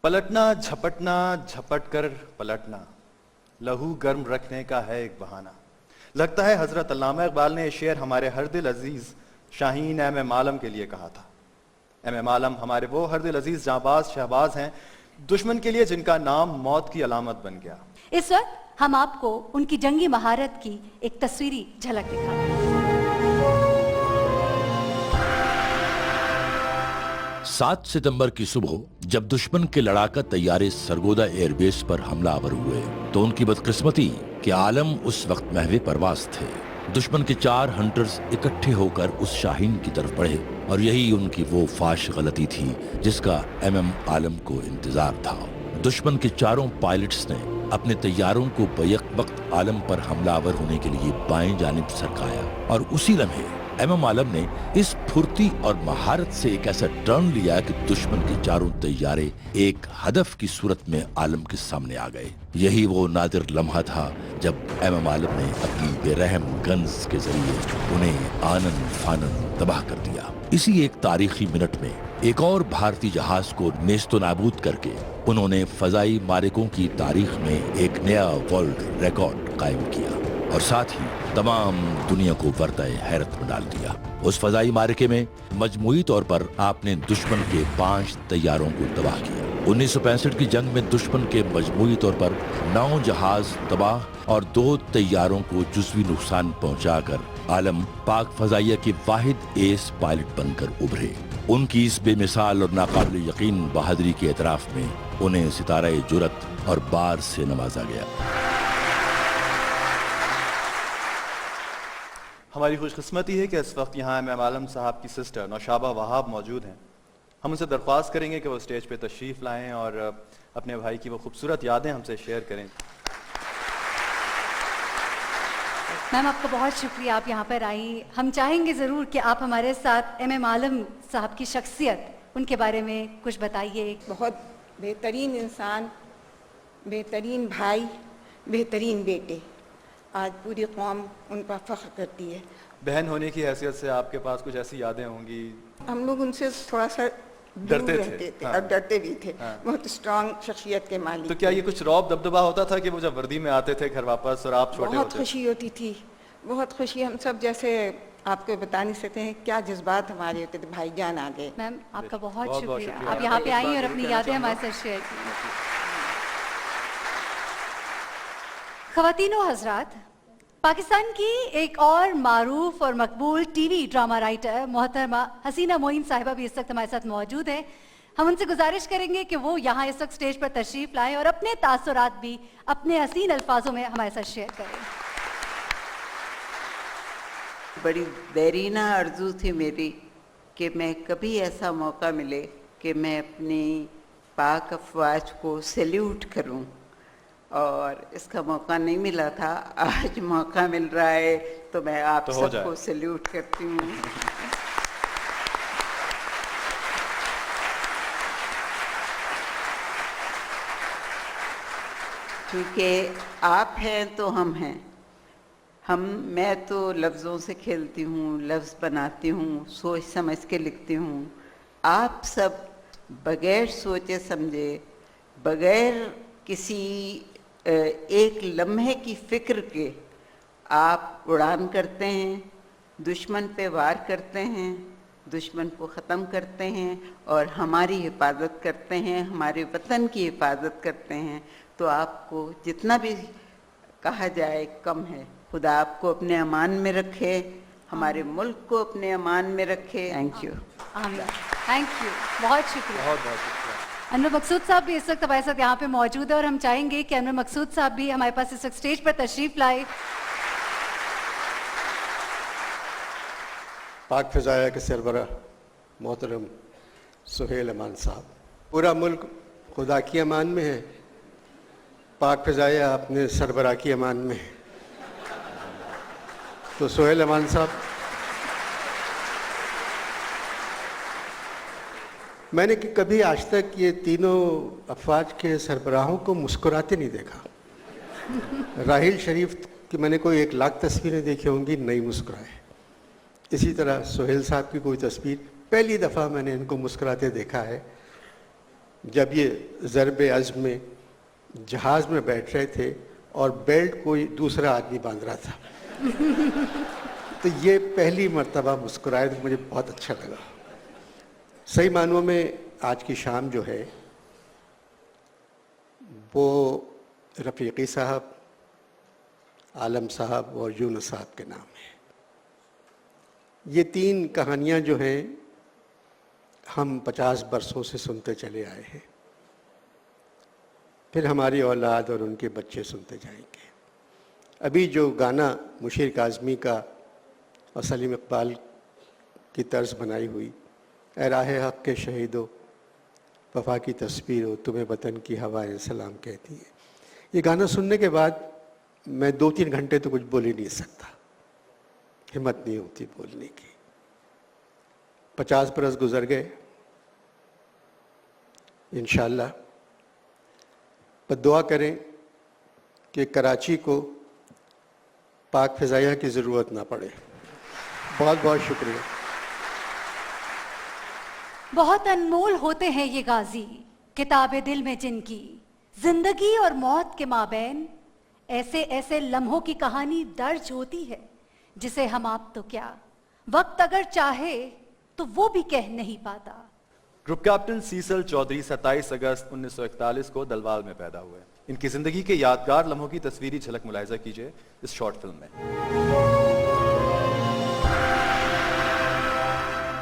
پلٹنا جھپٹنا جھپٹ کر پلٹنا لہو گرم رکھنے کا ہے ایک بہانہ. لگتا ہے حضرت علامہ اقبال نے یہ شعر ہمارے ہر دل عزیز شاہین ایم عالم کے لیے کہا تھا. ایم عالم ہمارے وہ ہر دل عزیز جانباز شہباز ہیں دشمن کے لیے جن کا نام موت کی علامت بن گیا. اس وقت ہم آپ کو ان کی جنگی مہارت کی ایک تصویری جھلک دکھاتے ہیں. 7 ستمبر کی صبح جب دشمن کے لڑاکا طیارے سرگودا ایئر بیس پر حملہ آور ہوئے تو ان کی بدقسمتی کہ عالم اس وقت محو پرواز تھے. دشمن کے 4 ہنٹرز اکٹھے ہو کر اس شاہین کی طرف بڑھے اور یہی ان کی وہ فاش غلطی تھی جس کا ایم عالم کو انتظار تھا. دشمن کے 4 پائلٹس نے اپنے طیاروں کو بیک وقت عالم پر حملہ آور ہونے کے لیے بائیں جانب سرکایا اور اسی لمحے ایم عالم نے اس پھرتی اور مہارت سے ایک ایسا ٹرن لیا کہ دشمن کے 4 طیارے ایک ہدف کی صورت میں عالم کے سامنے آ گئے. یہی وہ نادر لمحہ تھا جب ایم عالم نے اپنی بے رحم گنز کے ذریعے انہیں آنن فانن تباہ کر دیا. اسی ایک تاریخی منٹ میں ایک اور بھارتی جہاز کو نیست و نابود کر کے انہوں نے فضائی معرکوں کی تاریخ میں ایک نیا ورلڈ ریکارڈ قائم کیا اور ساتھ ہی تمام دنیا کو ورطۂ حیرت میں ڈال دیا. اس فضائی معرکے میں مجموعی طور پر آپ نے دشمن کے 5 طیاروں کو تباہ کیا. 1965 کی جنگ میں دشمن کے مجموعی طور پر 9 جہاز تباہ اور 2 طیاروں کو جزوی نقصان پہنچا کر عالم پاک فضائیہ کے واحد ایس پائلٹ بن کر ابھرے. ان کی اس بے مثال اور ناقابل یقین بہادری کے اعتراف میں انہیں ستارہ جرأت اور بار سے نوازا گیا. ہماری خوش قسمتی ہے کہ اس وقت یہاں ایم عالم صاحب کی سسٹر نوشابہ وہاب موجود ہیں. ہم ان سے درخواست کریں گے کہ وہ اسٹیج پہ تشریف لائیں اور اپنے بھائی کی وہ خوبصورت یادیں ہم سے شیئر کریں. میم آپ کا بہت شکریہ آپ یہاں پر آئی. ہم چاہیں گے ضرور کہ آپ ہمارے ساتھ ایم عالم صاحب کی شخصیت ان کے بارے میں کچھ بتائیے. بہت بہترین انسان، بہترین بھائی، بہترین بیٹے. آج پوری قوم ان پر فخر کرتی ہے. بہن ہونے کی حیثیت سے آپ کے پاس کچھ ایسی یادیں ہوں گی؟ ہم لوگ ان سے تھوڑا سا ڈرتے رہتے تھے اور ڈرتے بھی تھے. بہت اسٹرانگ شخصیت کے مالک. تو کیا یہ کچھ رعب دبدبہ ہوتا تھا کہ وہ جب وردی میں آتے تھے گھر واپس اور آپ چھوٹے بہت ہوتے؟ خوشی ہوتی تھی، بہت خوشی. ہم سب جیسے آپ کو بتا نہیں سکتے ہیں کیا جذبات ہمارے ہوتے تھے. بھائی جان آ گئے. میم آپ کا بہت شکریہ آپ یہاں پہ آئی اور اپنی یادیں ہمارے ساتھ شیئر کی. خواتین و حضرات، پاکستان کی ایک اور معروف اور مقبول ٹی وی ڈرامہ رائٹر محترمہ حسینہ معین صاحبہ بھی اس وقت ہمارے ساتھ موجود ہیں. ہم ان سے گزارش کریں گے کہ وہ یہاں اس وقت اسٹیج پر تشریف لائیں اور اپنے تاثرات بھی اپنے حسین الفاظوں میں ہمارے ساتھ شیئر کریں. بڑی دیرینہ آرزو تھی میری کہ میں کبھی ایسا موقع ملے کہ میں اپنی پاک افواج کو سیلیوٹ کروں، اور اس کا موقع نہیں ملا تھا. آج موقع مل رہا ہے تو میں آپ سب کو سیلیوٹ کرتی ہوں. کیونکہ آپ ہیں تو ہم ہیں. میں تو لفظوں سے کھیلتی ہوں، لفظ بناتی ہوں، سوچ سمجھ کے لکھتی ہوں. آپ سب بغیر سوچے سمجھے، بغیر کسی ایک لمحے کی فکر کے آپ اڑان کرتے ہیں، دشمن پہ وار کرتے ہیں، دشمن کو ختم کرتے ہیں اور ہماری حفاظت کرتے ہیں، ہمارے وطن کی حفاظت کرتے ہیں. تو آپ کو جتنا بھی کہا جائے کم ہے. خدا آپ کو اپنے امان میں رکھے، ہمارے ملک کو اپنے امان میں رکھے. Thank you. آمین. Thank you. بہت شکریہ. بہت بہت شکریہ. انور مقصود صاحب بھی اس وقت ہمارے ساتھ یہاں پہ موجود ہے اور ہم چاہیں گے کہ انور مقصود صاحب بھی ہمارے پاس اس وقت اسٹیج پر تشریف لائے. پاک فضائیہ کے سربراہ محترم سہیل امان صاحب، پورا ملک خدا کی امان میں ہے، پاک فضائیہ اپنے سربراہ کی امان میں ہے. تو سہیل امان صاحب، میں نے کبھی آج تک یہ تینوں افواج کے سربراہوں کو مسکراتے نہیں دیکھا. راحیل شریف کی میں نے کوئی 1,00,000 تصویریں دیکھی ہوں گی، نہیں مسکرائے. اسی طرح سہیل صاحب کی کوئی تصویر پہلی دفعہ میں نے ان کو مسکراتے دیکھا ہے. जब ये ज़रब अज़्म में जहाज़ में बैठ रहे थे और बेल्ट कोई दूसरा आदमी बांध रहा था। तो ये पहली मर्तबा मुस्कुराए तो मुझे बहुत अच्छा लगा। सही मानों में आज की शाम जो है वो रफ़ीक़ी साहब, आलम साहब और यूनुस साहब के नाम है। ये तीन कहानियाँ जो हैं हम 50 बरसों से सुनते चले आए हैं, फिर हमारी औलाद और उनके बच्चे सुनते जाएंगे। अभी जो गाना मुशीर काज़मी का और सलीम इकबाल की तर्ज बनाई हुई, ए राहे हक़ के शहीदो वफ़ा की तस्वीर हो, तुम्हें वतन की हवाएं सलाम कहती है, ये गाना सुनने के बाद मैं 2-3 घंटे तो कुछ बोल ही नहीं सकता, हिम्मत नहीं होती बोलने की। 50 बरस गुजर गए इंशाअल्लाह, पर दुआ करें कि कराची को पाक फ़िज़ाइया की ज़रूरत ना पड़े। बहुत बहुत शुक्रिया। बहुत अनमोल होते हैं ये गाजी, किताब दिल में जिनकी जिंदगी और मौत के माबैन ऐसे ऐसे लम्हों की कहानी दर्ज होती है जिसे हम आप तो क्या वक्त अगर चाहे तो वो भी कह नहीं पाता। ग्रुप कैप्टन सीसल चौधरी 27 अगस्त 1941 को दलवाल में पैदा हुए। इनकी जिंदगी के यादगार लम्हों की तस्वीरी झलक मुलाहिजा कीजिए इस शॉर्ट फिल्म में।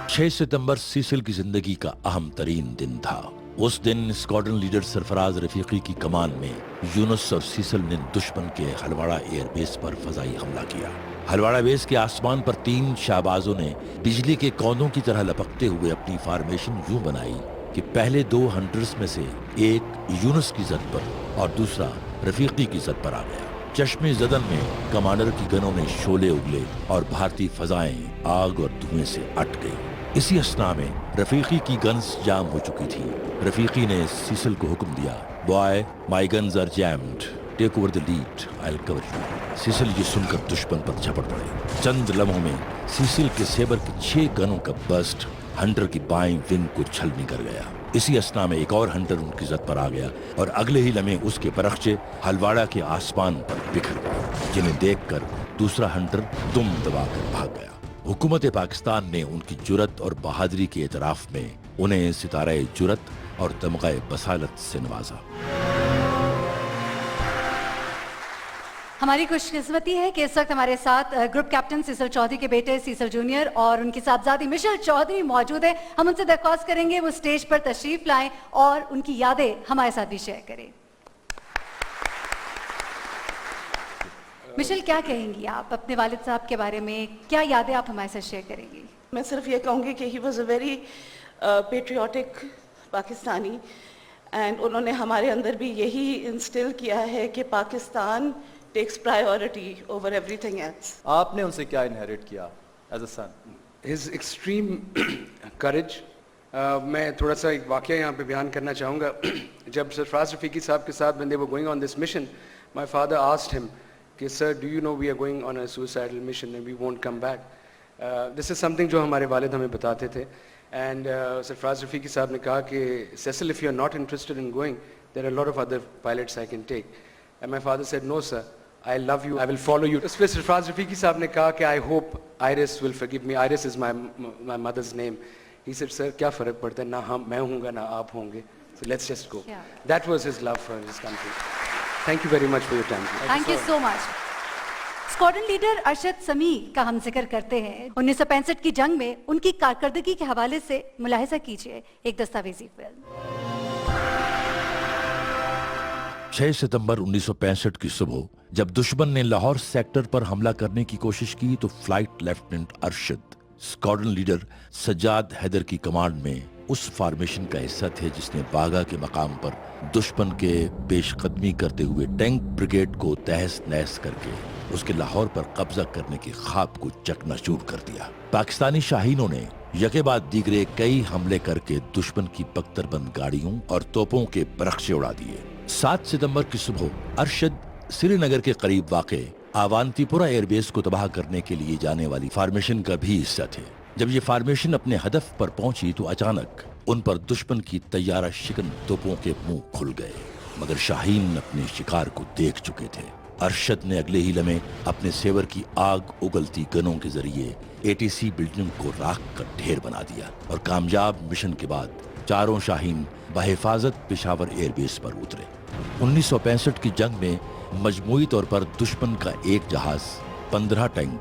6 सितंबर सीसल की जिंदगी का अहम तरीन दिन था। उस दिन स्क्वाड्रन लीडर सरफराज रफीकी की कमान में यूनुस और सीसल ने दुश्मन के हलवाड़ा एयरबेस पर फजाई हमला किया। हलवाड़ा बेस के आसमान पर 3 शाहबाजों ने बिजली के कौनों की तरह लपकते हुए अपनी फॉर्मेशन यूं बनाई कि पहले 2 हंटर्स में से एक यूनुस की जद पर और दूसरा रफीकी की जद पर आ गया। चश्मे ज़दन में कमांडर की गनों में शोले उगले और भारतीय फजाएं आग और धुएं से अट गई। इसी अस्ना में रफीकी की गन्स जाम हो चुकी थी। रफीकी ने सीसल को हुक्म दिया, boy my guns are jammed, take over the lead, I will cover you. Cecil ये सुनकर दुश्मन पर झपट पड़े। चंद लम्हों में सीसल के सेबर के 6 गनों का बस्ट हंटर की बाएं विंग को छलनी कर गया। इसी अस्ना में एक और हंटर उनकी जद पर आ गया और अगले ही लम्हे उसके बरखचे हलवाड़ा के आसमान पर बिखर गए, जिन्हें देखकर दूसरा हंटर दुम दबाकर भाग गया। हुकूमत पाकिस्तान ने उनकी जुरत और बहादुरी के एतराफ में उन्हें सितारे जुरत और तमगा बसालत से नवाजा। हमारी खुशकिस्मती है कि इस वक्त हमारे साथ ग्रुप कैप्टन सीसल चौधरी के बेटे सीसल जूनियर और उनकी साहबजादी मिशेल चौधरी मौजूद है। हम उनसे दरख्वास्त करेंगे वो स्टेज पर तशरीफ लाएं और उनकी यादें हमारे साथ भी शेयर करें। मिशेल, क्या कहेंगी आप अपने वालिद साहब के बारे में, क्या यादें आप हमारे साथ शेयर करेंगी? मैं सिर्फ ये कहूँगी कि he was a very patriotic Pakistani and उन्होंने हमारे अंदर भी यही इंस्टिल किया है कि Pakistan takes priority over everything else. आपने उनसे क्या इनहेरिट किया as a son? His extreme courage. मैं थोड़ा सा एक वाक़या यहाँ पे बयान करना चाहूँगा। जब सरफराज रफीकी साहब के साथ when they were going on this mission, my father asked him कि sir, do you know we are going on a suicidal mission and we won't come back? This is something जो हमारे वालिद हमें बताते थे। And सरफराज रफीकी साहब ने कहा कि Cecil, if you are not interested in going, there are a lot of other pilots I can take. And my father said, no sir, I love you, I will follow you. उस पर Sarfaraz Rafiki साहब ने कहा कि I hope Iris will forgive me. Iris is my mother's name. He said, sir, क्या फ़र्क पड़ता है, ना हम मैं हूँगा ना आप होंगे. So let's just go. Yeah. That was his love for his country. Thank you very much for your time. Thank you so much. Squadron leader Arshad समी का हम जिक्र करते हैं। 1965 की जंग में उनकी कारकर्दगी के हवाले से मुलाहिजा कीजिए एक दस्तावेजी फिल्म। 6 सितंबर 1965 की सुबह जब दुश्मन ने लाहौर सेक्टर पर हमला करने की कोशिश की तो flight lieutenant Arshad squadron leader Sajjad Haider की कमांड में उस फॉर्मेशन का हिस्सा थे जिसने बागा के मकाम पर दुश्मन के पेशकदमी करते हुए टैंक ब्रिगेड को तहस नहस करके उसके लाहौर पर कब्जा करने के ख्वाब को चकनाचूर कर दिया। पाकिस्तानी शाहीनों ने यके बाद दीगरे कई हमले करके दुश्मन की बख्तरबंद गाड़ियों और तोपों के बरखचे उड़ा दिए। 7 सितंबर की सुबह अरशद श्रीनगर के करीब वाक़े आवांतीपुरा एयरबेस को तबाह करने के लिए जाने वाली फॉर्मेशन का भी हिस्सा थे। जब ये फॉर्मेशन अपने हदफ पर पहुंची तो अचानक उन पर दुश्मन की तैयारा शिकन तोपों के मुंह खुल गए, मगर शाहीन अपने शिकार को देख चुके थे। अरशद ने अगले ही लम्हे अपने सेवर की आग उगलती गनों के जरिए एटीसी बिल्डिंग को राख कर ढेर बना दिया और कामयाब मिशन के बाद चारों शाहीन बहिफाजत पेशावर एयरबेस पर उतरे। 1965 की जंग में मजमूई तौर पर दुश्मन का एक जहाज, 15 टैंक,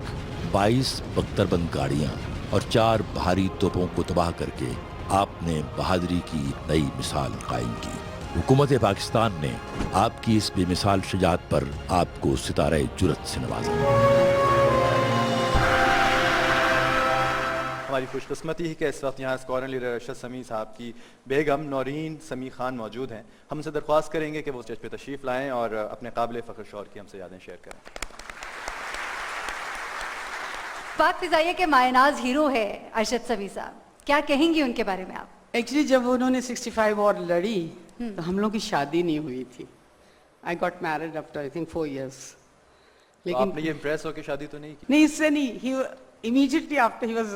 22 बख्तरबंद गाड़ियां और 4 भारी तोपों को तबाह करके आपने बहादुरी की नई मिसाल कायम की। हुकूमत पाकिस्तान ने आपकी इस बेमिसाल शुजाअत पर आपको सितारे जुरत से नवाजा। हमारी खुशकिस्मती है कि इस वक्त यहाँ स्क्वाड्रन लीडर अरशद समी साहब की बेगम नौरीन समी खान मौजूद हैं। हम उनसे दरख्वास्त करेंगे कि वो स्टेज पे तशरीफ़ लाएं और अपने काबिल फ़ख्र शौहर की हमसे यादें शेयर करें। पाक फिजाइया के मायनाज हीरो है अरशद समी साहब, क्या कहेंगी उनके बारे में आप? एक्चुअली जब उन्होंने 65 वॉर लड़ी तो हम लोग की शादी नहीं हुई थी। I got married after I think 4 years। लेकिन आपने ये इम्प्रेस होकर शादी तो नहीं की? नहीं, इससे नहीं। Immediately after he was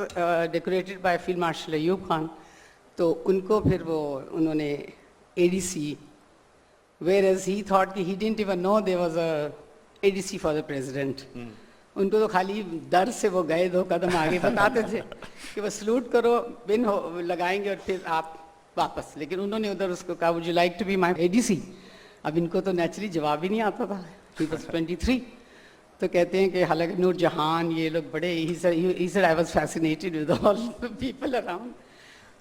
decorated by field marshal Ayub Khan, तो उनको फिर वो उन्होंने ADC, where as he thought कि he didn't even know there was a ADC for the president. उनको तो खाली डर से वो गए 2 कदम आगे, बताते थे कि वो सलूट करो, बिन लगाएंगे और फिर आप वापस। लेकिन उन्होंने उधर उसको कहा would you like to be my ADC. अब इनको तो नेचुरली जवाब ही नहीं आता था। He was 23। तो कहते हैं कि हालांकि नूर जहान ये लोग बड़े, he said I was fascinated with all people around.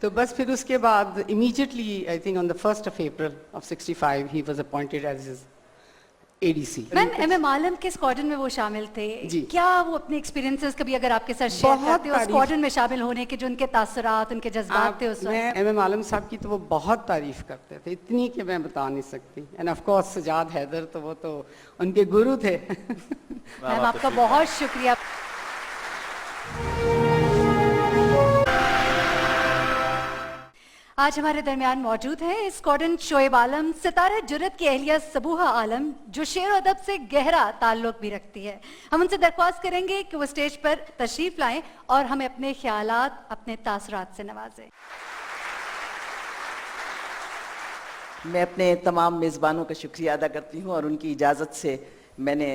तो बस फिर उसके बाद immediately I think on the 1st of April of 65 he was appointed as his ADC. Ma'am MM Alam के स्क्वाड्रन में वो शामिल थे जी। क्या वो अपने एक्सपीरियंसेस कभी अगर आपके साथ शेयर बहुत करते हो तारीफ। स्क्वाड्रन में शामिल होने के, जो उनके तासुरात, उनके जज्बात थे उस मैं वक्त? एमएम आलम साहब की तो वो बहुत तारीफ करते थे, इतनी कि मैं बता नहीं सकती। And of course Sajjad Haider तो वो तो उनके गुरु थे। मैम आपका बहुत शुक्रिया। आज हमारे दरमियान मौजूद है स्क्वाड्रन शोएब आलम, सितारे जुरत की अहलिया सबूहा आलम, जो शेर और अदब से गहरा ताल्लुक भी रखती है। हम उनसे दरख्वास्त करेंगे कि वो स्टेज पर तशरीफ लाएं और हमें अपने ख्यालात, अपने तासुरात से नवाजें। मैं अपने तमाम मेज़बानों का शुक्रिया अदा करती हूँ और उनकी इजाज़त से मैंने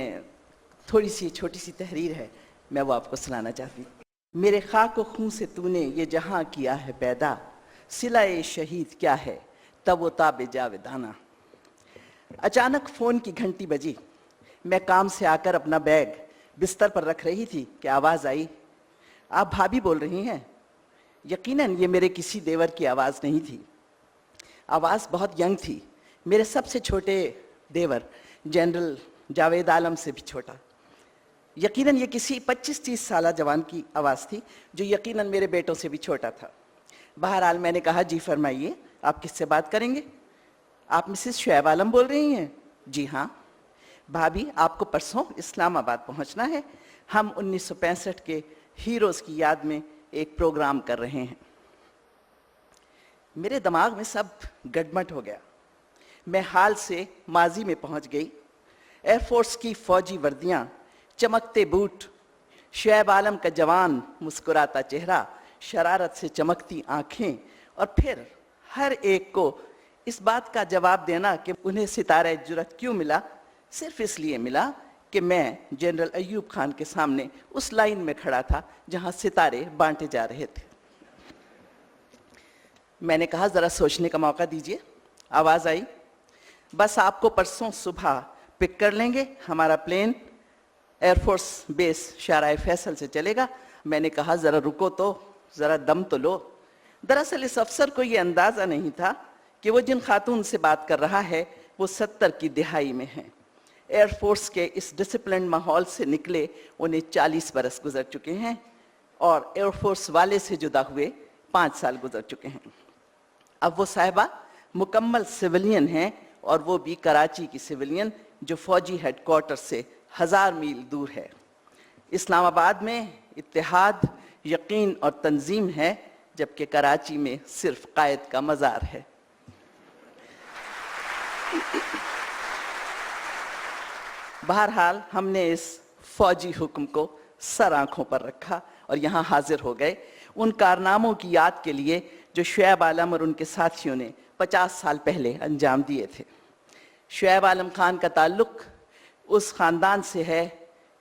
थोड़ी सी छोटी सी तहरीर है, मैं वो आपको सुनाना चाहती हूँ। मेरे खाक व खून से तूने ये जहां किया है पैदा, सिलाए शहीद क्या है तब वो ताबे जावेदाना। अचानक फ़ोन की घंटी बजी, मैं काम से आकर अपना बैग बिस्तर पर रख रही थी कि आवाज़ आई, आप भाभी बोल रही हैं? यकीनन ये मेरे किसी देवर की आवाज़ नहीं थी। आवाज़ बहुत यंग थी, मेरे सबसे छोटे देवर जनरल जावेद आलम से भी छोटा। यकीनन ये किसी 25-30 साल जवान की आवाज़ थी, जो यकीनन मेरे बेटों से भी छोटा था। बहरहाल मैंने कहा, जी फरमाइए, आप किससे बात करेंगे? आप मिसेस शोएब आलम बोल रही हैं? जी हाँ। भाभी, आपको परसों इस्लामाबाद पहुंचना है, हम 1965 के हीरोज़ की याद में एक प्रोग्राम कर रहे हैं। मेरे दिमाग में सब गड़बड़ हो गया। मैं हाल से माजी में पहुंच गई। एयरफोर्स की फ़ौजी वर्दियां, चमकते बूट, शोएब आलम का जवान मुस्कुराता चेहरा, शरारत से चमकती आंखें, और फिर हर एक को इस बात का जवाब देना कि उन्हें सितारे जुरत क्यों मिला। सिर्फ इसलिए मिला कि मैं जनरल अयूब खान के सामने उस लाइन में खड़ा था जहां सितारे बांटे जा रहे थे। मैंने कहा, ज़रा सोचने का मौका दीजिए। आवाज़ आई, बस आपको परसों सुबह पिक कर लेंगे, हमारा प्लेन एयरफोर्स बेस शाराए फैसल से चलेगा। मैंने कहा, ज़रा रुको तो, ज़रा दम तो लो। दरअसल इस अफसर को ये अंदाज़ा नहीं था कि वो जिन खातून से बात कर रहा है वो 70 की दिहाई में हैं। एयरफोर्स के इस डिसिप्लिन माहौल से निकले उन्हें 40 बरस गुजर चुके हैं और एयरफोर्स वाले से जुदा हुए 5 साल गुजर चुके हैं। अब वो साहिबा मुकम्मल सिविलियन हैं, और वो भी कराची की सिविलियन, जो फ़ौजी हेडक्वार्टर से 1000 मील दूर है। इस्लामाबाद में इत्तेहाद, यकीन और तंजीम है, जबकि कराची में सिर्फ कायद का मज़ार है। बहरहाल हमने इस फौजी हुक्म को सर आंखों पर रखा और यहाँ हाजिर हो गए उन कारनामों की याद के लिए جو شعیب عالم اور ان کے ساتھیوں نے 50 سال پہلے انجام دیے تھے۔ شعیب عالم خان کا تعلق اس خاندان سے ہے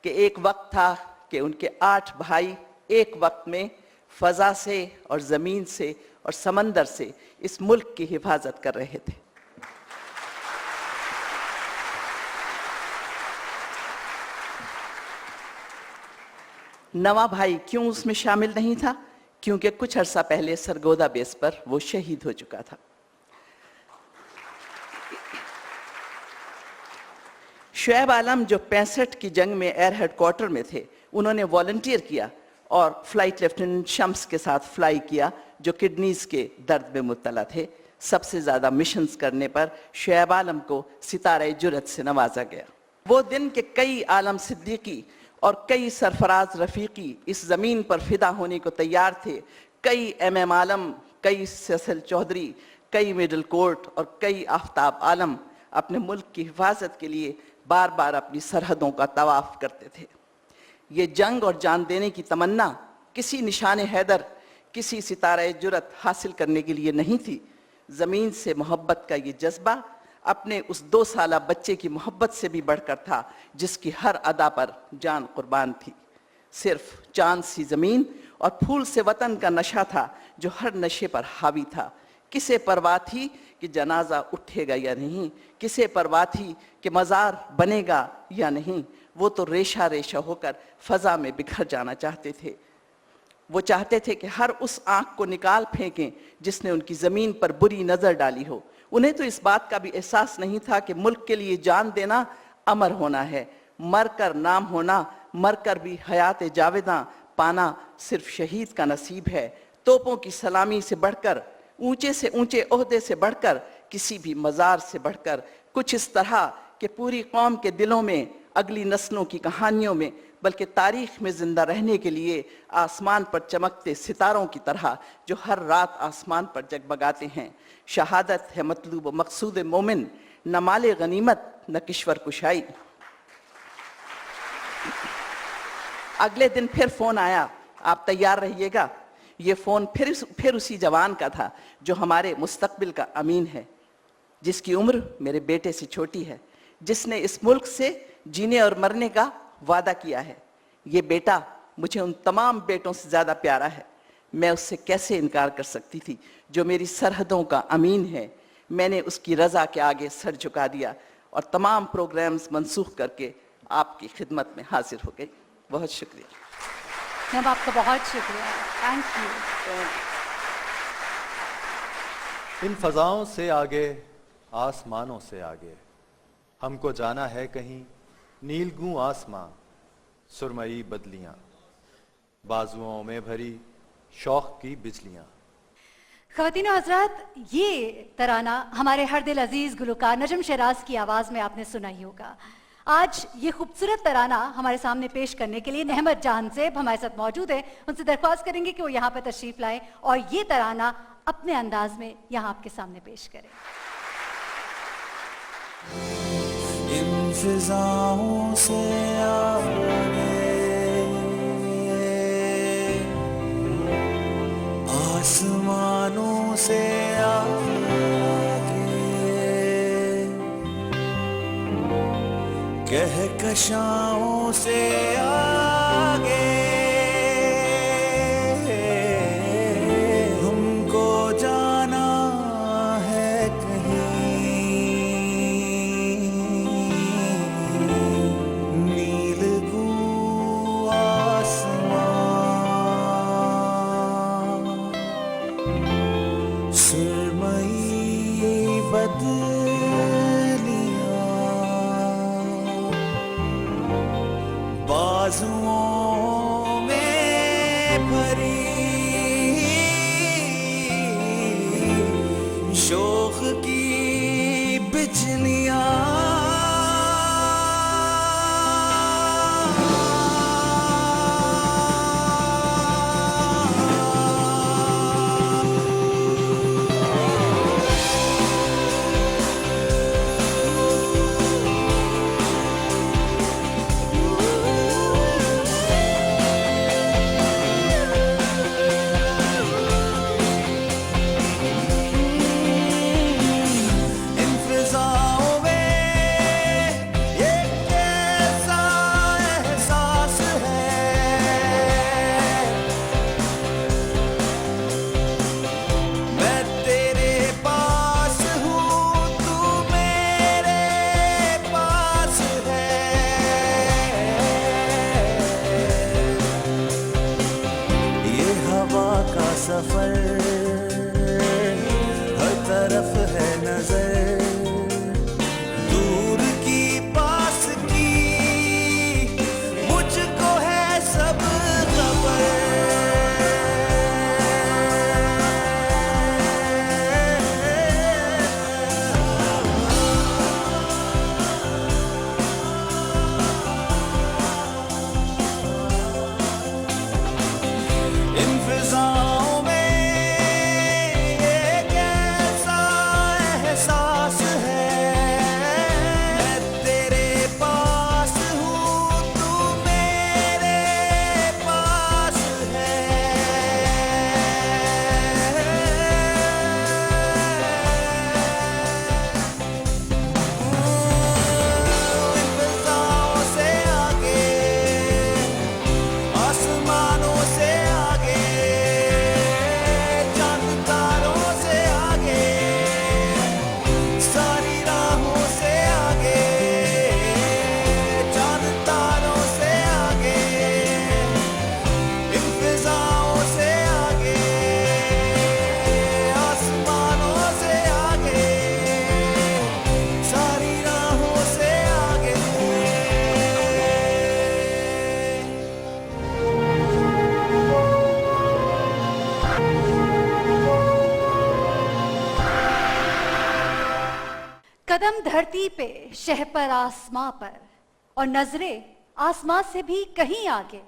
کہ ایک وقت تھا کہ ان کے 8 بھائی ایک وقت میں فضا سے اور زمین سے اور سمندر سے اس ملک کی حفاظت کر رہے تھے۔ نواں بھائی کیوں اس میں شامل نہیں تھا؟ کیونکہ کچھ عرصہ پہلے سرگودا بیس پر وہ شہید ہو چکا تھا۔ شعیب عالم جو 65 کی جنگ میں ایئر ہیڈ کوارٹر میں تھے، انہوں نے والنٹیئر کیا اور فلائٹ لیفٹیننٹ شمس کے ساتھ فلائی کیا جو کڈنیز کے درد میں مبتلا تھے۔ سب سے زیادہ مشنز کرنے پر شعیب عالم کو ستارہ جرأت سے نوازا گیا۔ وہ دن کہ کئی عالم صدیقی اور کئی سرفراز رفیقی اس زمین پر فدا ہونے کو تیار تھے، کئی ایم عالم، کئی سیسل چودھری، کئی مڈل کورٹ اور کئی آفتاب عالم اپنے ملک کی حفاظت کے لیے بار بار اپنی سرحدوں کا طواف کرتے تھے۔ یہ جنگ اور جان دینے کی تمنا کسی نشان حیدر، کسی ستارہ جرأت حاصل کرنے کے لیے نہیں تھی۔ زمین سے محبت کا یہ جذبہ اپنے اس 2 سالہ بچے کی محبت سے بھی بڑھ کر تھا جس کی ہر ادا پر جان قربان تھی۔ صرف چاند سی زمین اور پھول سے وطن کا نشہ تھا جو ہر نشے پر حاوی تھا۔ کسے پرواہ تھی کہ جنازہ اٹھے گا یا نہیں، کسے پرواہ تھی کہ مزار بنے گا یا نہیں، وہ تو ریشہ ریشہ ہو کر فضا میں بکھر جانا چاہتے تھے۔ وہ چاہتے تھے کہ ہر اس آنکھ کو نکال پھینکیں جس نے ان کی زمین پر بری نظر ڈالی ہو۔ انہیں تو اس بات کا بھی احساس نہیں تھا کہ ملک کے لیے جان دینا امر ہونا ہے، مر کر نام ہونا، مر کر بھی حیات جاویداں پانا صرف شہید کا نصیب ہے۔ توپوں کی سلامی سے بڑھ کر، اونچے سے اونچے عہدے سے بڑھ کر، کسی بھی مزار سے بڑھ کر، کچھ اس طرح کہ پوری قوم کے دلوں میں، اگلی نسلوں کی کہانیوں میں، بلکہ تاریخ میں زندہ رہنے کے لیے آسمان پر چمکتے ستاروں کی طرح جو ہر رات آسمان پر جگمگاتے ہیں۔ شہادت ہے مطلوب و مقصود مومن، نہ مال غنیمت نہ کشور کشائی۔ اگلے دن پھر فون آیا، آپ تیار رہیے گا۔ یہ فون پھر اسی جوان کا تھا جو ہمارے مستقبل کا امین ہے، جس کی عمر میرے بیٹے سے چھوٹی ہے، جس نے اس ملک سے جینے اور مرنے کا وعدہ کیا ہے۔ یہ بیٹا مجھے ان تمام بیٹوں سے زیادہ پیارا ہے۔ میں اس سے کیسے انکار کر سکتی تھی جو میری سرحدوں کا امین ہے۔ میں نے اس کی رضا کے آگے سر جھکا دیا اور تمام پروگرامز منسوخ کر کے آپ کی خدمت میں حاضر ہو گئی۔ بہت شکریہ۔ میم آپ کا بہت شکریہ، تھینک یو۔ ان فضاؤں سے آگے، آسمانوں سے آگے، ہم کو جانا ہے کہیں نیلگوں آسماں، سرمئی بدلیاں، بازوؤں میں بھری شوق کی بجلیاں۔ خواتین و حضرات، یہ ترانہ ہمارے ہر دل عزیز گلوکار نجم شیراز کی آواز میں آپ نے سنا ہی ہوگا۔ آج یہ خوبصورت ترانہ ہمارے سامنے پیش کرنے کے لیے نحمت جہاں زیب ہمارے ساتھ موجود ہے۔ ان سے درخواست کریں گے کہ وہ یہاں پہ تشریف لائیں اور یہ ترانہ اپنے انداز میں یہاں آپ کے سامنے پیش کریں۔ ان فضاؤں سے آگے، آسمانوں سے آگے، کہکشاؤں سے آگے، ہم کو جانا ہے کہیں نیلگوں آسمان، سرمئی بدلیاں، بازوؤں میں بھری شوق کی بجلیاں، कदम धरती पे शह पर आसमां पर और नजरें आसमां से भी कहीं आगे,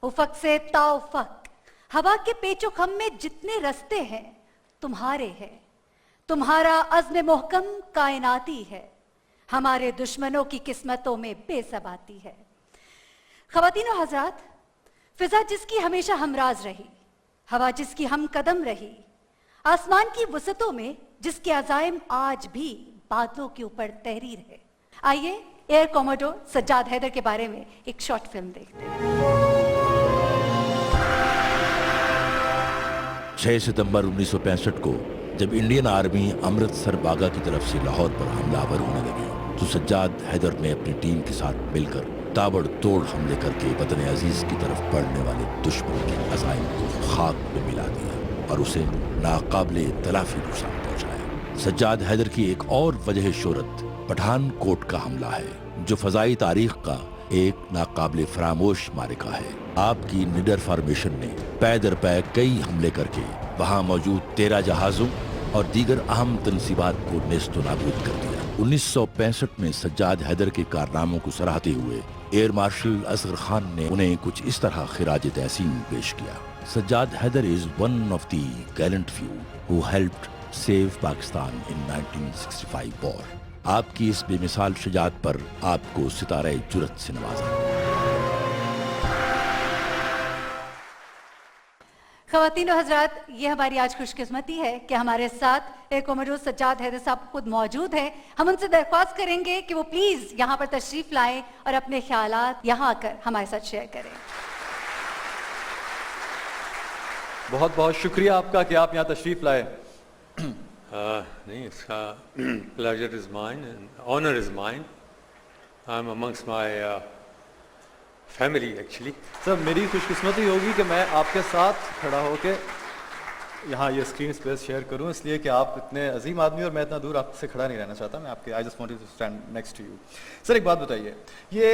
उफक से ताउफक हवा के पेचो खम में जितने रस्ते हैं तुम्हारे हैं, तुम्हारा अज़्म मोहकम कायनाती है, हमारे दुश्मनों की किस्मतों में बेसबाती है। ख़वातीन और हज़रात, फिजा जिसकी हमेशा हमराज रही, हवा जिसकी हम कदम रही, आसमान की वसतों में जिसके अज़ाइम आज भी बादलों के ऊपर तहरीर है। आइए एयर कॉमोडोर सज्जाद हैदर के बारे में एक शॉर्ट फिल्म देखते हैं। 6 सितंबर 1965 को जब इंडियन आर्मी अमृतसर बागा की तरफ से लाहौर पर हमलावर होने लगी तो सज्जाद हैदर ने अपनी टीम के साथ मिलकर ताबड़तोड़ हमले करके वतन अजीज की तरफ बढ़ने वाले दुश्मन के अज़ाइम को खाक में मिला दिया और उसे नाकाबिले तलाफी नुकसान पहुंचाया। सज्जाद हैदर की एक और वजह शोहरत पठानकोट का हमला है जो फजाई तारीख का एक नाकाबिले फरामोश मारिका है। आपकी निडर फॉर्मेशन ने पै दर पै कई हमले करके वहां मौजूद 13 जहाजों और दीगर अहम तनसीबात को नेस्तो नाबूद कर दिया। 1965 में सज्जाद हैदर के कारनामों को सराहते हुए एयर मार्शल असगर खान ने उन्हें कुछ इस तरह खिराज तहसीन पेश किया। Sajjad Haider is one of the gallant few who helped save Pakistan in 1965 war. आपकी इस बेमिसाल शुजाअत पर आपको सितारे जुरत से नवाजा। ख़वातीन और हज़रात, ये हमारी आज खुशकिस्मती है कि हमारे साथ एयर कॉमोडोर सज्जाद हैदर साहब खुद मौजूद हैं। हम उनसे दरख्वास्त करेंगे कि वो प्लीज़ यहाँ पर तशरीफ़ लाएं और अपने ख्यालात यहाँ आकर हमारे साथ शेयर करें। बहुत बहुत शुक्रिया आपका कि आप यहाँ तशरीफ़ लाए। नहीं, इसका pleasure is mine and honor is mine. I'm amongst my family actually. Sir, मेरी खुशकिस्मती होगी कि मैं आपके साथ खड़ा होके यहाँ ये स्क्रीन स्पेस शेयर करूँ, इसलिए कि आप इतने अजीम आदमी और मैं इतना दूर आपसे खड़ा नहीं रहना चाहता। मैं आपके I just wanted to stand next to you. Sir, एक बात बताइए, ये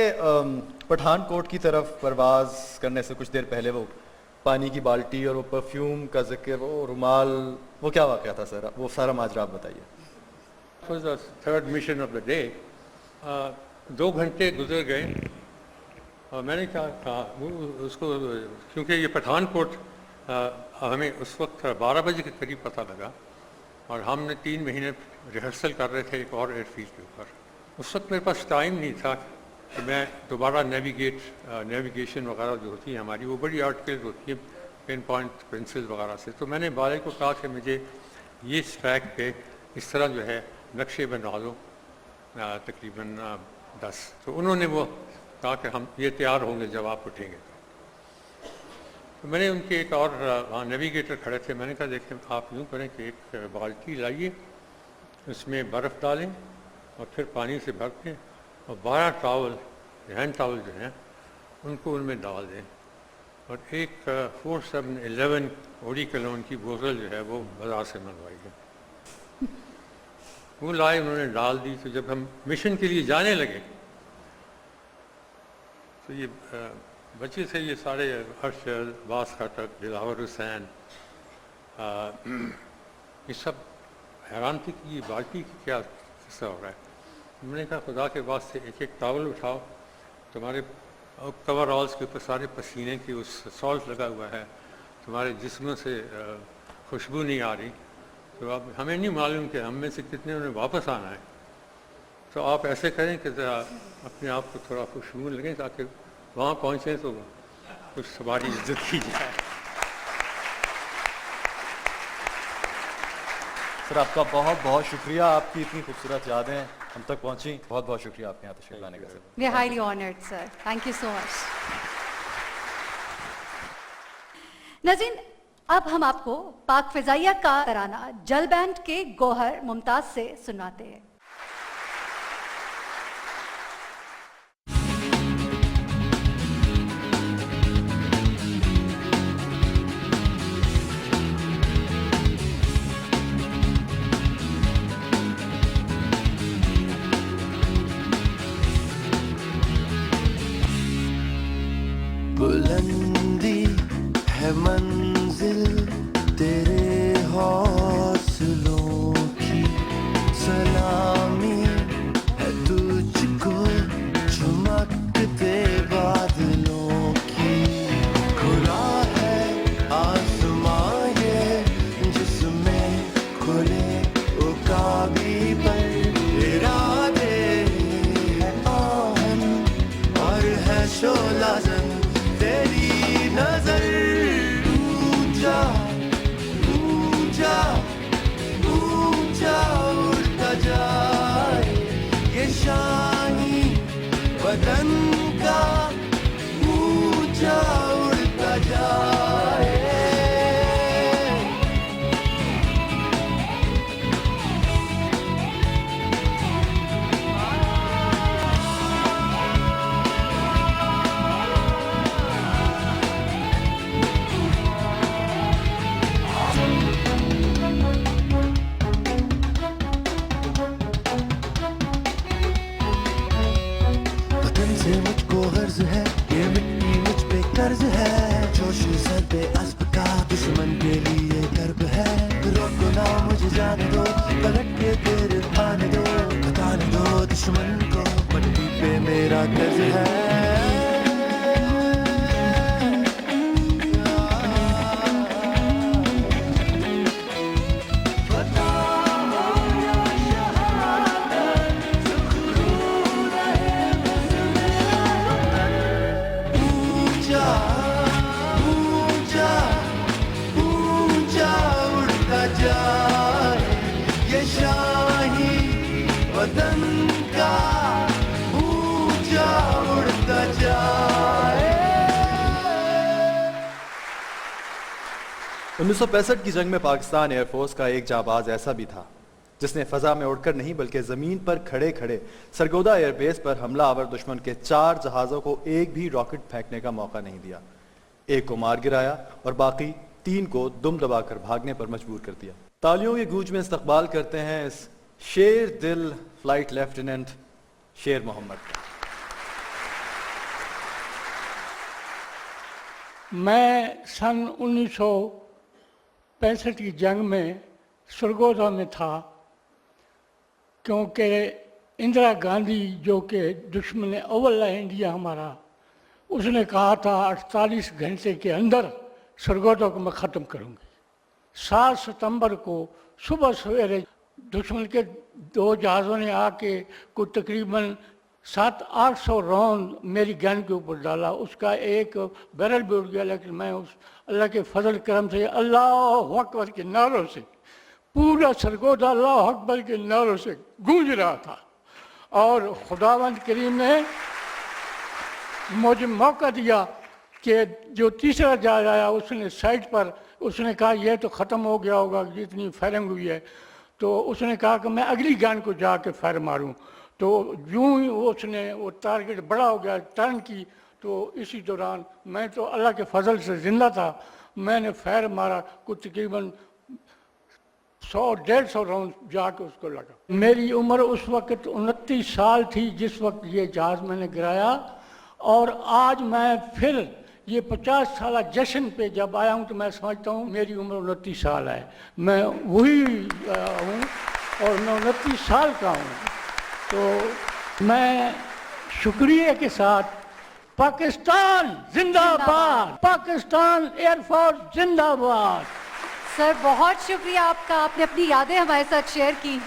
पठानकोट की तरफ परवाज़ करने से कुछ देर पहले वो पानी की बाल्टी और वो परफ्यूम का जिक्र, वो रुमाल, वो क्या वाक़या था सर? वो सारा माजरा आप बताइए। It was the third mission of the day. 2 घंटे गुजर गए और मैंने कहा उसको, क्योंकि ये पठानकोट हमें उस वक्त 12 बजे के करीब पता लगा और हमने 3 महीने रिहर्सल कर रहे थे एक और एयरफील्ड के ऊपर। उस वक्त मेरे पास टाइम नहीं था कि मैं दोबारा नेविगेशन वगैरह जो होती है हमारी, वो बड़ी आर्टिकल्स होती है पिन पॉइंट पेंसिल वगैरह से। तो मैंने बाले को कहा कि मुझे ये स्ट्रैक पे इस तरह जो है नक्शे बना दो तकरीबन 10। तो उन्होंने वो कहा कि हम ये तैयार होंगे जब आप उठेंगे। तो मैंने उनके एक और वहाँ नेविगेटर खड़े थे, मैंने कहा देखें आप यूँ करें कि एक बाल्टी लाइए, उसमें बर्फ़ डालें और फिर पानी से भर के और 12 टॉवल हैंड टॉवल जो हैं उनको उनमें डाल दें और एक 4711 ओडी कलोन की बोतल जो है वो बाज़ार से मंगवाई है। वो लाए, उन्होंने डाल दी। तो जब हम मिशन के लिए जाने लगे तो ये बच्चे थे, ये सारे हर्षद, बास खटक, दिलावर हुसैन, ये सब हैरान थे कि ये बाल्टी की क्या किस्सा हो रहा है। मैंने कहा खुदा के वास्ते एक एक टॉवल उठाओ, तुम्हारे कवर ऑल्स के ऊपर सारे पसीने की उस सॉल्ट लगा हुआ है, तुम्हारे जिस्मों से खुशबू नहीं आ रही, तो अब हमें नहीं मालूम कि हम में से कितने उन्हें वापस आना है। तो आप ऐसे करें कि ज़रा अपने आप को थोड़ा खुशबू लगें ताकि वहाँ पहुँचें तो कुछ हमारी इज्जत की जाए। सर, आपका बहुत बहुत शुक्रिया, आपकी इतनी खूबसूरत यादें हम तक पहुँची। बहुत बहुत शुक्रिया आपके यहाँ तशरीफ लाने का sir. We are highly honored, sir. Thank you so much. नाज़रीन, अब हम आपको पाक फिजाइया का तराना जल बैंड के गौहर मुमताज से सुनाते हैं। बुलंदी है मंजिल तेरे हौसलों की सलाम बेनकाबी पर इरादे है आहन और है शोला जन तेरी नजर ऊंचा ऊंचा ऊंचा उड़ता जाए ये शाही वतन का ऊंचा उड़ता जाए वतन से मुझको गर्ज है ये मिट्टी मुझ पे कर्ज है जोश सर पे अज़्म का दुश्मन के लिए गर्व है रोको ना मुझे जाने दो पलट के फिर आने दो बताने दो दुश्मन को पट्टी पे मेरा कर्ज है ऊंचा ऊंचा ऊंचा उड़ता जाए ये शाही वतन का ऊंचा उड़ता जाए 1965 की जंग में पाकिस्तान एयरफोर्स का एक जाबाज ऐसा भी था जिसने फजा में उड़कर नहीं बल्कि जमीन पर खड़े खड़े सरगोदा एयरबेस पर हमला आवर दुश्मन के 4 जहाजों को एक भी रॉकेट फेंकने का मौका नहीं दिया। एक को मार गिराया और बाकी 3 को दुम दबाकर भागने पर मजबूर कर दिया। तालियों की गूंज में इस्तकबाल करते हैं इस शेर दिल फ्लाइट लेफ्टिनेंट शेर मोहम्मद का। मैं सन 1965 की जंग में सरगोदा में था, क्योंकि इंदिरा गांधी जो कि दुश्मन अव्वल है इंडिया हमारा, उसने कहा था 48 घंटे के अंदर सरगोदा को मैं ख़त्म करूंगी। 7 सितंबर को सुबह सवेरे दुश्मन के 2 जहाज़ों ने आके कुछ तकरीबन 700-800 राउंड मेरी गन के ऊपर डाला। उसका एक बैरल भी उड़ गया, लेकिन मैं उस अल्लाह के फजल करम से अल्लाह अकबर के नारों से पूरा सरगोदा अल्लाह अकबर के नारों से गूंज रहा था। और खुदावंद करीम ने मुझे मौका दिया कि जो तीसरा जहाज आया उसने साइड पर उसने कहा यह तो ख़त्म हो गया होगा जितनी फायरिंग हुई है, तो उसने कहा कि मैं अगली गन को जाके फायर मारूं। तो यूं ही उसने वो टारगेट बड़ा हो गया, टर्न की, तो इसी दौरान मैं तो अल्लाह के फजल से ज़िंदा था, मैंने फायर मारा, कुछ तकरीबन 100-150 राउंड जाके उसको लगा। मेरी उम्र उस वक्त 29 साल थी जिस वक्त ये जहाज़ मैंने गिराया, और आज मैं फिर ये 50 साल जश्न पे जब आया हूँ तो मैं समझता हूँ मेरी उम्र 29 साल है। मैं वही हूँ और मैं 29 साल का हूँ। तो मैं शुक्रिया के साथ पाकिस्तान जिंदाबाद, पाकिस्तान एयरफोर्स जिंदाबाद। सर बहुत शुक्रिया आपका, आपने अपनी यादें हमारे साथ शेयर की।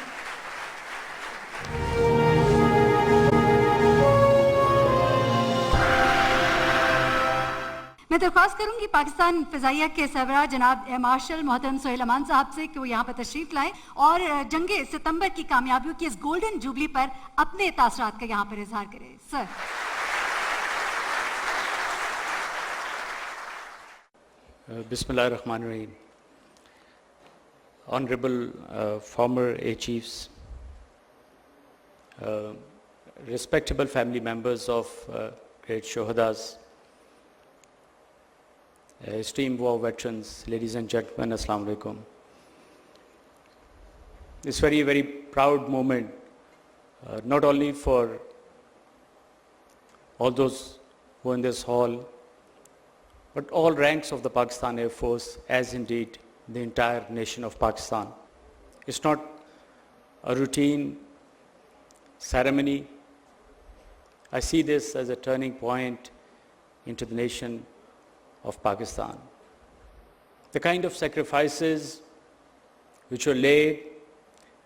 मैं दरख्वास्त करूंगी पाकिस्तान फिजाइया के सरबराह जनाब एयर मार्शल मोहतरम सोहेल अमान साहब से कि वो यहाँ पर तशरीफ लाएं और जंगे सितंबर की कामयाबियों की इस गोल्डन जुबली पर अपने तासरात का यहाँ पर इजहार करें। Sir. Bismillahirrahmanirrahim. Honorable former Air Chiefs, respectable family members of great Shohadas, esteemed war veterans, ladies and gentlemen, Assalamu alaikum. It's very, very proud moment, not only for all those who are in this hall, but all ranks of the Pakistan Air Force, as indeed the entire nation of Pakistan. It's not a routine ceremony. I see this as a turning point into the nation of Pakistan. The kind of sacrifices which were laid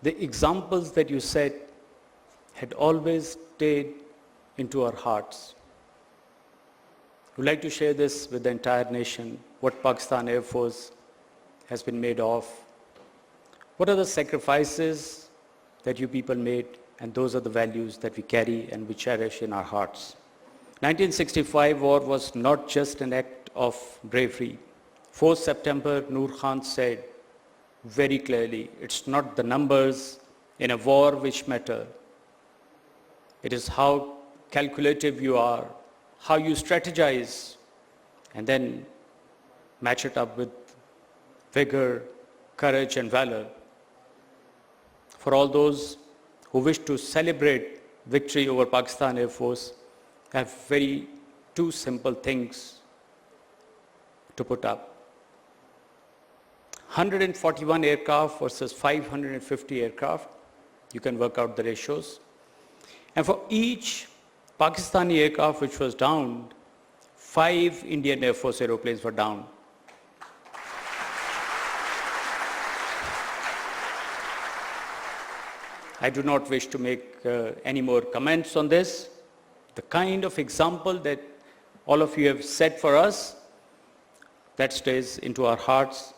the examples that you set had always stayed into our hearts. We'd like to share this with the entire nation, what Pakistan Air Force has been made of. What are the sacrifices that you people made, and those are the values that we carry and we cherish in our hearts. 1965 war was not just an act of bravery. 4th September, Noor Khan said very clearly, it's not the numbers in a war which matter. It is how calculative you are, how you strategize, and then match it up with vigor, courage, and valor. For all those who wish to celebrate victory over Pakistan Air Force, I have two simple things to put up. 141 aircraft versus 550 aircraft. You can work out the ratios. And for each Pakistani aircraft which was downed, 5 Indian Air Force aeroplanes were downed. I do not wish to make any more comments on this. The kind of example that all of you have set for us, that stays into our hearts.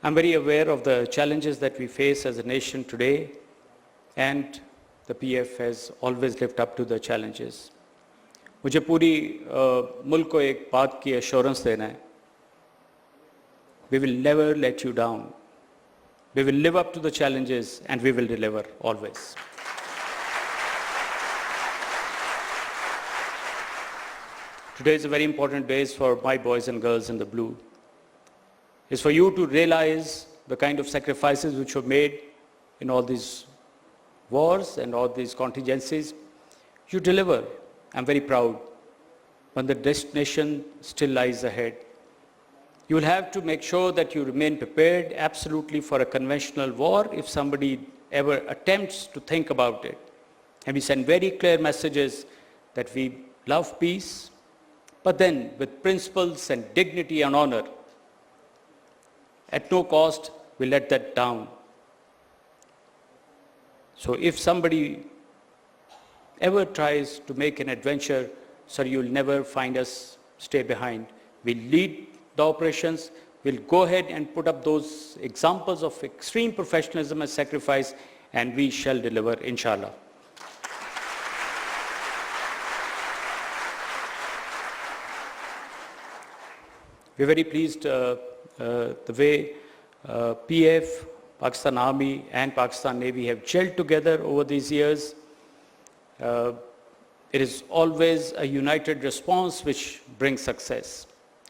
I'm very aware of the challenges that we face as a nation today, and the PF has always lived up to the challenges. مجھے پوری ملک کو ایک بات کی assurance دینا ہے. We will never let you down. We will live up to the challenges and we will deliver always. Today is a very important day for my boys and girls in the blue. It's for you to realize the kind of sacrifices which were made in all these wars and all these contingencies. You deliver. I'm very proud. But the destination still lies ahead. You will have to make sure that you remain prepared absolutely for a conventional war if somebody ever attempts to think about it. And we send very clear messages that we love peace, but then with principles and dignity and honor. At no cost, we let that down. So if somebody ever tries to make an adventure, sir, you'll never find us stay behind. We lead the operations, we'll go ahead and put up those examples of extreme professionalism and sacrifice, and we shall deliver, inshallah. We're very pleased the way PF, Pakistan Army and Pakistan Navy have gelled together over these years. It is always a united response which brings success.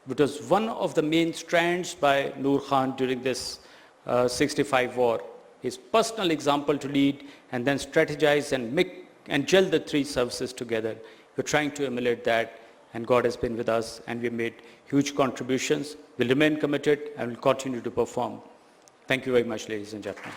It was one of the main strands by Noor Khan during this 65 war. His personal example to lead and then strategize and gel the three services together. We're trying to emulate that, and God has been with us, and we've made huge contributions. We'll remain committed and will continue to perform. Thank you very much, ladies and gentlemen.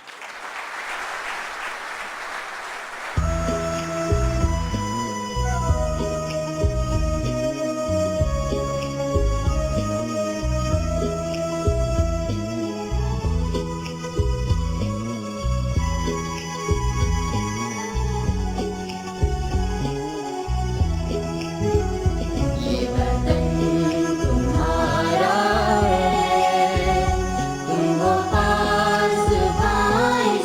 तुम्हारा है, तुम वो पास भाई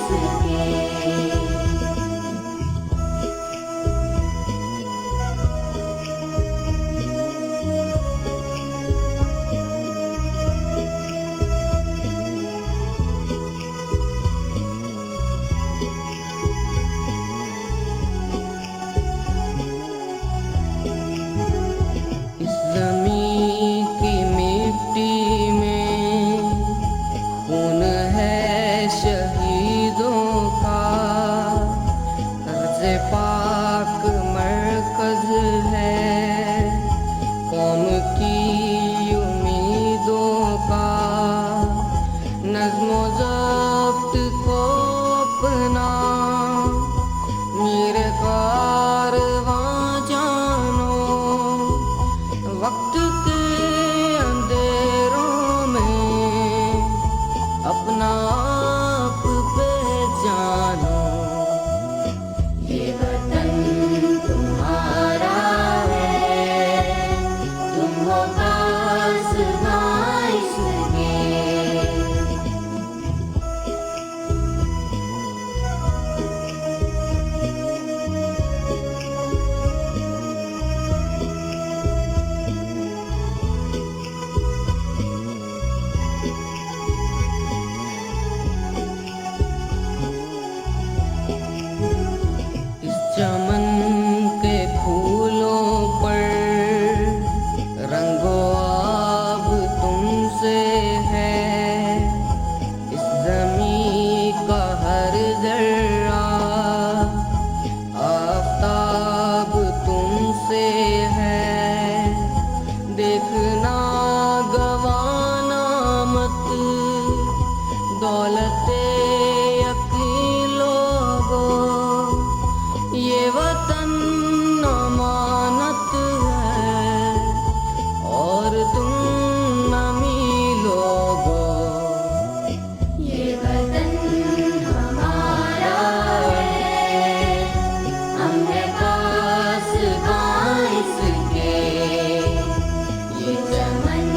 चमन के फूलों पर रंगो आब तुमसे है, इस ज़मीं का हर जर्रा आफ़ताब तुमसे है। देखना गवाना मत दौलते यकीन लोगों, ये वतन अमानत है और तुम नमी लोगों। ये वतन हमारा है, हमने पास बाइस के, ये चमन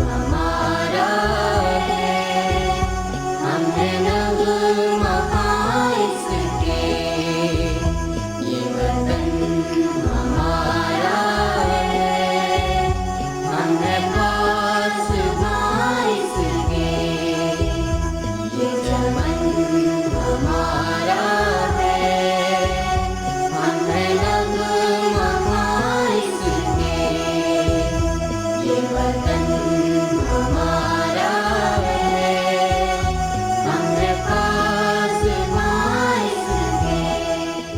हमारा है, हमने नगमा बाइस के, ये वतन हमारा है, हमने पास बाइस के, ये चमन हमारा है, हमने नगमा बाइस के, ये वतन हमारा